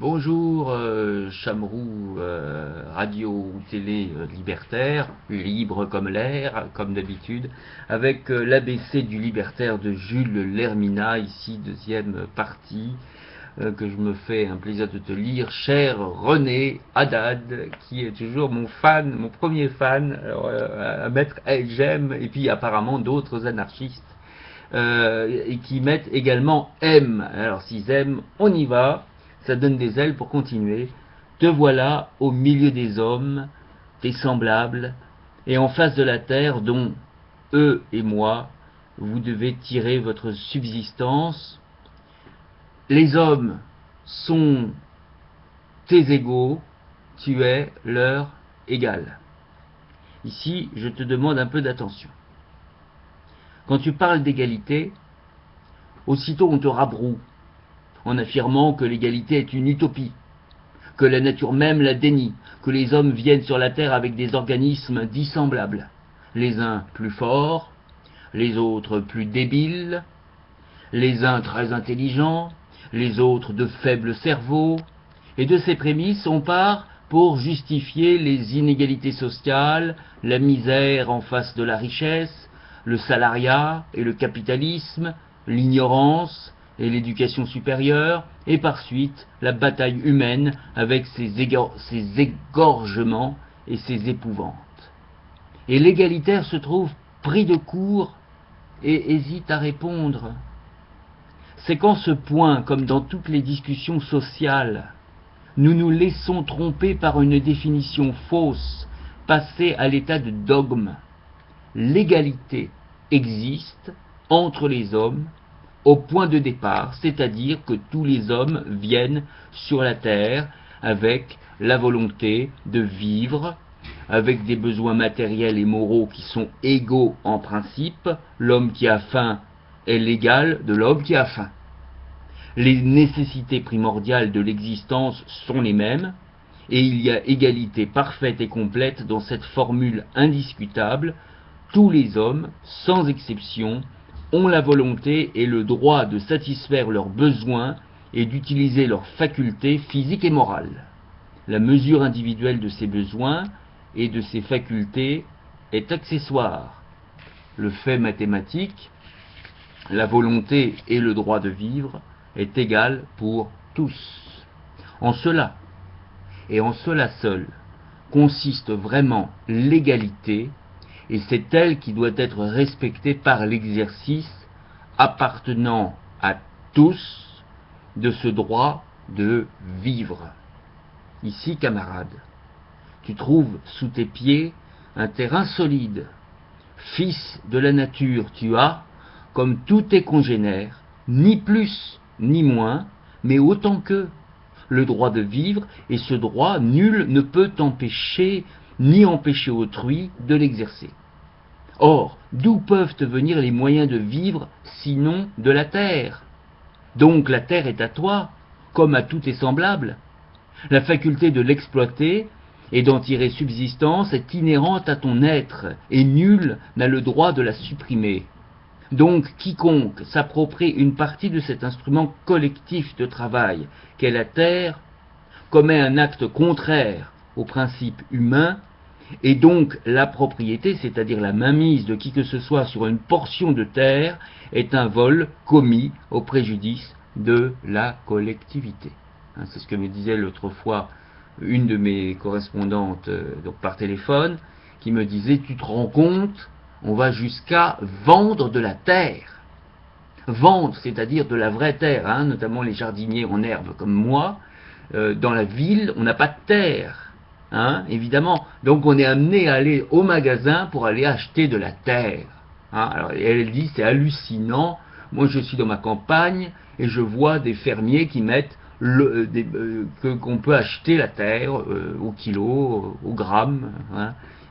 Bonjour, Chamrou, radio ou télé libertaire, libre comme l'air, comme d'habitude, avec l'ABC du libertaire de Jules Lermina, ici deuxième partie, que je me fais un plaisir de te lire, cher René Haddad, qui est toujours mon fan, mon premier fan, à mettre j'aime, et puis apparemment d'autres anarchistes, et qui mettent également M. Alors s'ils aiment, on y va, ça donne des ailes pour continuer. Te voilà au milieu des hommes, tes semblables, et en face de la terre dont eux et moi, vous devez tirer votre subsistance. Les hommes sont tes égaux, tu es leur égal. Ici, je te demande un peu d'attention. Quand tu parles d'égalité, aussitôt on te rabroue, en affirmant que l'égalité est une utopie, que la nature même la dénie, que les hommes viennent sur la terre avec des organismes dissemblables, les uns plus forts, les autres plus débiles, les uns très intelligents, les autres de faibles cerveaux, et de ces prémices on part pour justifier les inégalités sociales, la misère en face de la richesse, le salariat et le capitalisme, l'ignorance et l'éducation supérieure, et par suite la bataille humaine avec ses égorgements et ses épouvantes. Et l'égalitaire se trouve pris de court et hésite à répondre. C'est qu'en ce point, comme dans toutes les discussions sociales, nous nous laissons tromper par une définition fausse, passée à l'état de dogme. L'égalité existe entre les hommes au point de départ, c'est-à-dire que tous les hommes viennent sur la terre avec la volonté de vivre, avec des besoins matériels et moraux qui sont égaux en principe. L'homme qui a faim est l'égal de l'homme qui a faim. Les nécessités primordiales de l'existence sont les mêmes, et il y a égalité parfaite et complète dans cette formule indiscutable. Tous les hommes, sans exception, ont la volonté et le droit de satisfaire leurs besoins et d'utiliser leurs facultés physiques et morales. La mesure individuelle de ces besoins et de ces facultés est accessoire. Le fait mathématique, la volonté et le droit de vivre, est égal pour tous. En cela, et en cela seul, consiste vraiment l'égalité, et c'est elle qui doit être respectée par l'exercice appartenant à tous de ce droit de vivre. Ici, camarade, tu trouves sous tes pieds un terrain solide. Fils de la nature, tu as, comme tous tes congénères, ni plus ni moins, mais autant qu'eux, le droit de vivre, et ce droit, nul ne peut t'empêcher ni empêcher autrui de l'exercer. Or, d'où peuvent te venir les moyens de vivre, sinon de la terre? Donc la terre est à toi, comme à tous tes semblables. La faculté de l'exploiter et d'en tirer subsistance est inhérente à ton être, et nul n'a le droit de la supprimer. Donc quiconque s'approprie une partie de cet instrument collectif de travail qu'est la terre commet un acte contraire aux principes humains, et donc la propriété, c'est-à-dire la mainmise de qui que ce soit sur une portion de terre, est un vol commis au préjudice de la collectivité. C'est ce que me disait l'autre fois une de mes correspondantes donc par téléphone, qui me disait: tu te rends compte, on va jusqu'à vendre de la terre. Vendre, c'est-à-dire de la vraie terre, notamment les jardiniers en herbe comme moi. Dans la ville, on n'a pas de terre, évidemment. Donc on est amené à aller au magasin pour aller acheter de la terre. Alors elle dit: c'est hallucinant. Moi je suis dans ma campagne et je vois des fermiers qui mettent qu'on peut acheter la terre au kilo, au gramme,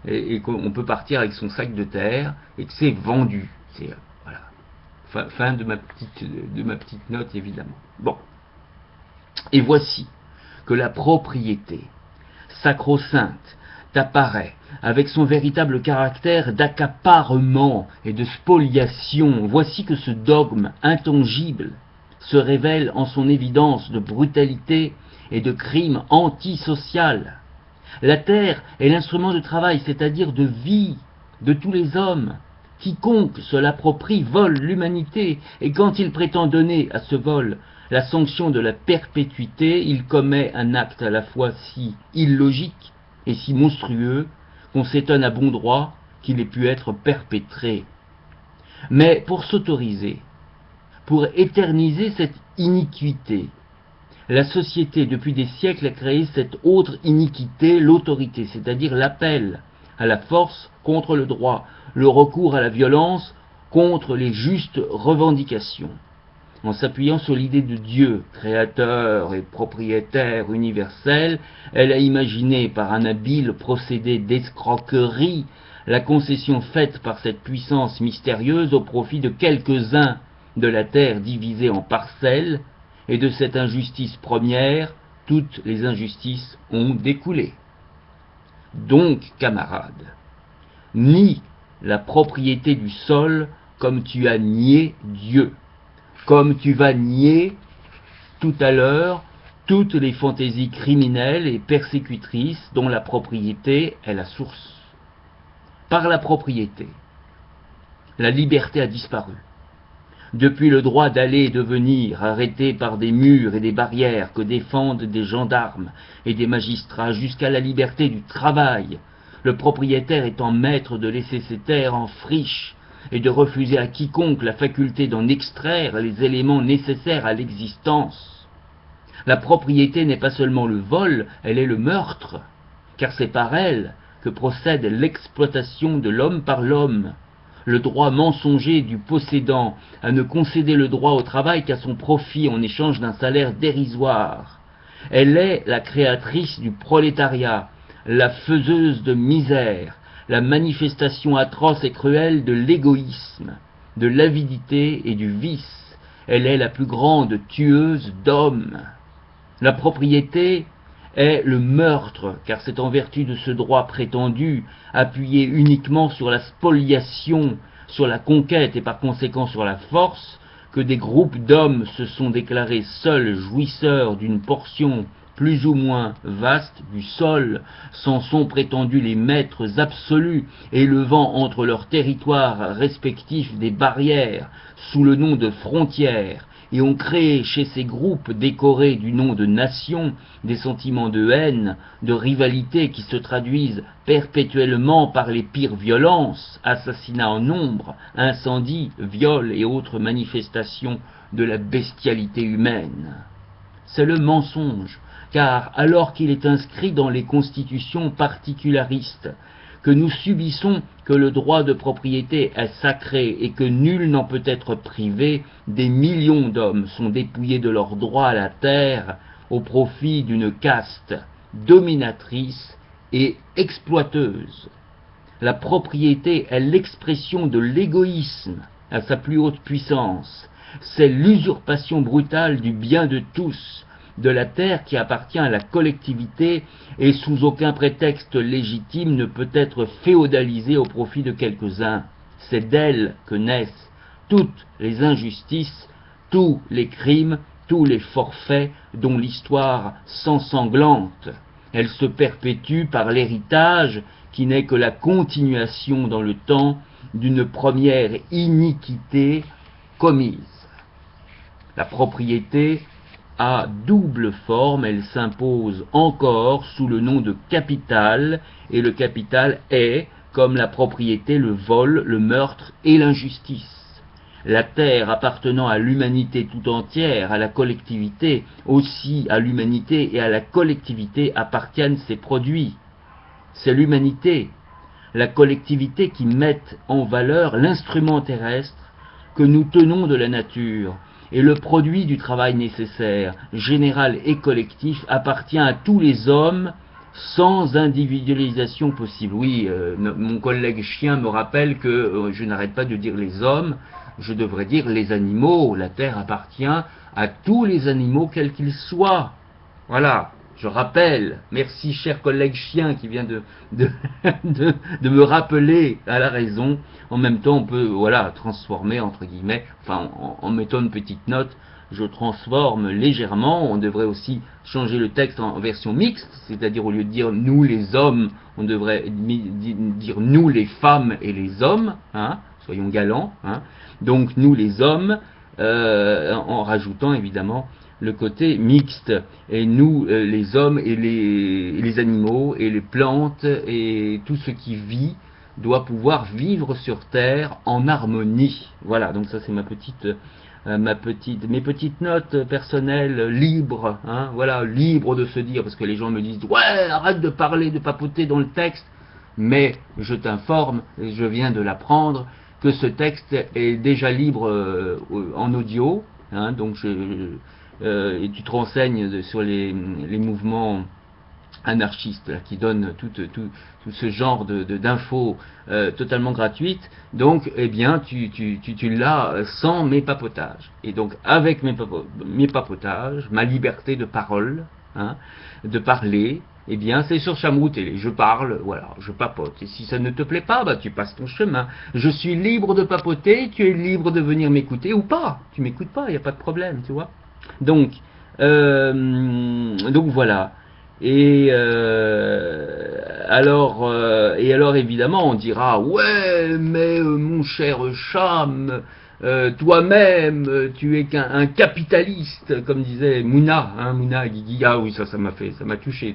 et qu'on peut partir avec son sac de terre et que c'est vendu. C'est voilà. Fin de ma petite note, évidemment. Bon. Et voici que la propriété sacro-sainte t'apparaît avec son véritable caractère d'accaparement et de spoliation. Voici que ce dogme intangible se révèle en son évidence de brutalité et de crime antisocial. La terre est l'instrument de travail, c'est-à-dire de vie de tous les hommes. Quiconque se l'approprie vole l'humanité, et quand il prétend donner à ce vol la sanction de la perpétuité, il commet un acte à la fois si illogique et si monstrueux qu'on s'étonne à bon droit qu'il ait pu être perpétré. Mais pour s'autoriser, pour éterniser cette iniquité, la société depuis des siècles a créé cette autre iniquité, l'autorité, c'est-à-dire l'appel à la force contre le droit, le recours à la violence contre les justes revendications. En s'appuyant sur l'idée de Dieu, créateur et propriétaire universel, elle a imaginé par un habile procédé d'escroquerie la concession faite par cette puissance mystérieuse au profit de quelques-uns de la terre divisée en parcelles, et de cette injustice première, toutes les injustices ont découlé. Donc, camarades, nie la propriété du sol comme tu as nié Dieu, comme tu vas nier tout à l'heure toutes les fantaisies criminelles et persécutrices dont la propriété est la source. Par la propriété, la liberté a disparu. Depuis le droit d'aller et de venir, arrêté par des murs et des barrières que défendent des gendarmes et des magistrats, jusqu'à la liberté du travail, le propriétaire étant maître de laisser ses terres en friche et de refuser à quiconque la faculté d'en extraire les éléments nécessaires à l'existence. La propriété n'est pas seulement le vol, elle est le meurtre, car c'est par elle que procède l'exploitation de l'homme par l'homme, le droit mensonger du possédant à ne concéder le droit au travail qu'à son profit en échange d'un salaire dérisoire. Elle est la créatrice du prolétariat, la faiseuse de misère, la manifestation atroce et cruelle de l'égoïsme, de l'avidité et du vice. Elle est la plus grande tueuse d'hommes. La propriété est le meurtre, car c'est en vertu de ce droit prétendu, appuyé uniquement sur la spoliation, sur la conquête et par conséquent sur la force, que des groupes d'hommes se sont déclarés seuls jouisseurs d'une portion plus ou moins vaste du sol, s'en sont prétendus les maîtres absolus, élevant entre leurs territoires respectifs des barrières sous le nom de frontières, et ont créé chez ces groupes décorés du nom de nations des sentiments de haine, de rivalité qui se traduisent perpétuellement par les pires violences, assassinats en nombre, incendies, viols et autres manifestations de la bestialité humaine. C'est le mensonge, car alors qu'il est inscrit dans les constitutions particularistes, que nous subissons que le droit de propriété est sacré et que nul n'en peut être privé, des millions d'hommes sont dépouillés de leur droit à la terre au profit d'une caste dominatrice et exploiteuse. La propriété est l'expression de l'égoïsme à sa plus haute puissance. C'est l'usurpation brutale du bien de tous, de la terre qui appartient à la collectivité et sous aucun prétexte légitime ne peut être féodalisée au profit de quelques-uns. C'est d'elle que naissent toutes les injustices, tous les crimes, tous les forfaits dont l'histoire s'ensanglante. Elle se perpétue par l'héritage qui n'est que la continuation dans le temps d'une première iniquité commise. La propriété a double forme, elle s'impose encore sous le nom de capital, et le capital est, comme la propriété, le vol, le meurtre et l'injustice. La terre appartenant à l'humanité tout entière, à la collectivité, aussi à l'humanité et à la collectivité appartiennent ses produits. C'est l'humanité, la collectivité qui met en valeur l'instrument terrestre que nous tenons de la nature, et le produit du travail nécessaire, général et collectif, appartient à tous les hommes sans individualisation possible. Oui, mon collègue chien me rappelle que je n'arrête pas de dire les hommes, je devrais dire les animaux. La terre appartient à tous les animaux, quels qu'ils soient. Voilà, je rappelle. Merci, cher collègue chien, qui vient de me rappeler à la raison. En même temps, on peut, voilà, transformer, entre guillemets, enfin, en mettant une petite note, je transforme légèrement. On devrait aussi changer le texte en version mixte, c'est-à-dire au lieu de dire nous les hommes, on devrait dire nous les femmes et les hommes, hein, soyons galants, hein. Donc nous les hommes, en rajoutant évidemment le côté mixte, et nous les hommes et les animaux et les plantes et tout ce qui vit doit pouvoir vivre sur terre en harmonie. Voilà, donc ça c'est mes petites notes personnelles libres, hein, voilà, libres de se dire, parce que les gens me disent ouais, arrête de parler, de papoter dans le texte, mais je t'informe, et je viens de l'apprendre, que ce texte est déjà libre en audio, hein, donc et tu te renseignes sur les mouvements anarchistes là, qui donnent tout ce genre d'infos totalement gratuites. Donc eh bien tu l'as sans mes papotages, et donc avec mes papotages, ma liberté de parole, hein, de parler, eh bien c'est sur Chamrou Télé, je parle, voilà, je papote, et si ça ne te plaît pas, bah tu passes ton chemin. Je suis libre de papoter, tu es libre de venir m'écouter ou pas, tu m'écoutes pas, il n'y a pas de problème, tu vois. Donc voilà. Et alors évidemment on dira ouais, mais mon cher Cham, toi-même tu es qu'un capitaliste, comme disait Mouna, hein, Mouna Guigui. Ah oui, ça m'a touché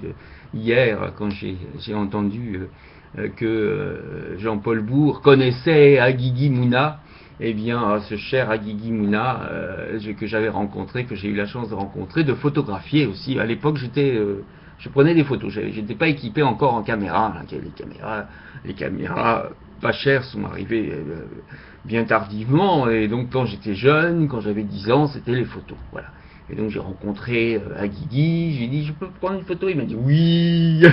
hier quand j'ai entendu que Jean-Paul Bourg connaissait Aguigui Mouna. Eh bien, ce cher Aguigui Mouna, que j'avais rencontré, que j'ai eu la chance de rencontrer, de photographier aussi. À l'époque, je prenais des photos. J'étais pas équipé encore en caméra. Les caméras pas chères sont arrivées bien tardivement. Et donc, quand j'étais jeune, quand j'avais 10 ans, c'était les photos. Voilà. Et donc, j'ai rencontré Aguigui. J'ai dit, je peux prendre une photo? Il m'a dit oui.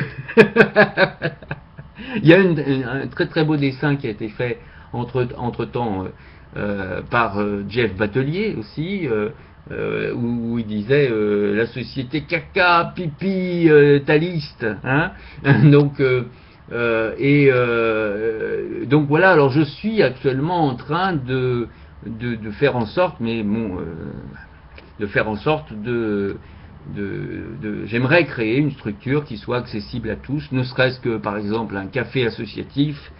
Il y a un très très beau dessin qui a été fait entre-temps par Jeff Batelier aussi, où il disait la société caca, pipi, taliste, hein. Donc donc voilà. Alors je suis actuellement en train de faire en sorte, mais bon, de faire en sorte j'aimerais créer une structure qui soit accessible à tous, ne serait-ce que par exemple un café associatif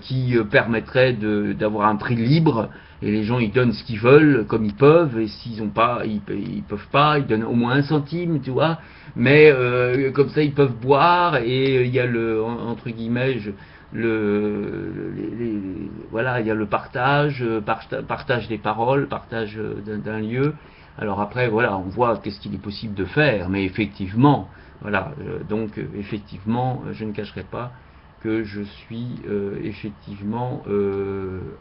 qui permettrait d'avoir un prix libre, et les gens ils donnent ce qu'ils veulent comme ils peuvent, et s'ils ont pas, ils peuvent pas, ils donnent au moins 1 centime, tu vois, mais comme ça ils peuvent boire, et il y a entre guillemets voilà, il y a le partage des paroles, partage d'un lieu. Alors après, voilà, on voit qu'est-ce qu'il est possible de faire, mais effectivement, voilà, donc effectivement, je ne cacherai pas que je suis effectivement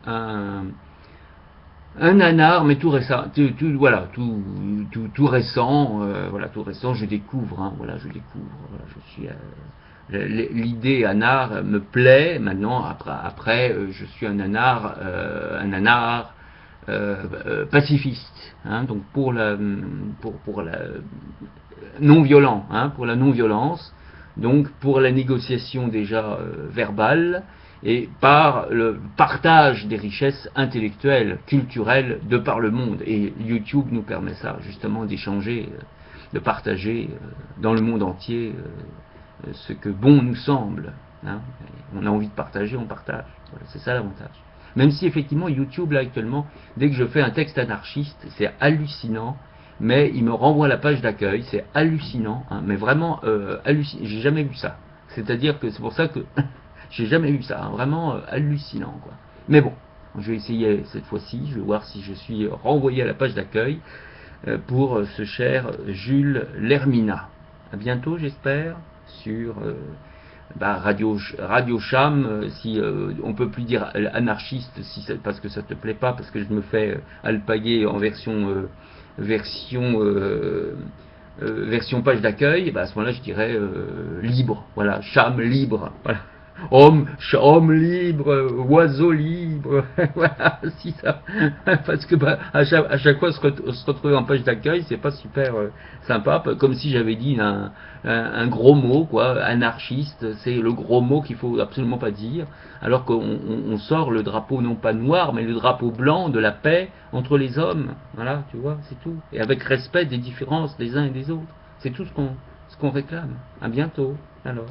un nanar, mais tout récent, voilà, tout récent, voilà, tout récent, je découvre, hein, voilà, voilà, je suis l'idée nanar me plaît maintenant. Après, je suis un nanar pacifiste, hein, donc pour la non violent, hein, pour la non violence, donc pour la négociation déjà verbale, et par le partage des richesses intellectuelles, culturelles de par le monde. Et YouTube nous permet ça, justement, d'échanger, de partager dans le monde entier ce que bon nous semble, hein. On a envie de partager, on partage. Voilà, c'est ça l'avantage. Même si effectivement YouTube là actuellement, dès que je fais un texte anarchiste, c'est hallucinant, mais il me renvoie à la page d'accueil, c'est hallucinant, hein, mais vraiment hallucinant. J'ai jamais vu ça. C'est-à-dire que c'est pour ça que j'ai jamais vu ça, hein, vraiment hallucinant, quoi. Mais bon, je vais essayer cette fois-ci, je vais voir si je suis renvoyé à la page d'accueil pour ce cher Jules Lermina. À bientôt, j'espère, sur Radio Cham, si on peut plus dire anarchiste, parce que ça te plaît pas, parce que je me fais alpaguer en version page d'accueil, bah à ce moment-là je dirais libre, voilà, Cham libre, voilà. Homme libre, oiseau libre. Voilà, si ça. Parce que bah, à chaque fois se retrouver en page d'accueil, c'est pas super sympa. Comme si j'avais dit un gros mot, quoi. Anarchiste, c'est le gros mot qu'il faut absolument pas dire. Alors qu'on sort le drapeau non pas noir, mais le drapeau blanc de la paix entre les hommes. Voilà, tu vois, c'est tout. Et avec respect des différences des uns et des autres. C'est tout ce qu'on réclame. À bientôt. Alors.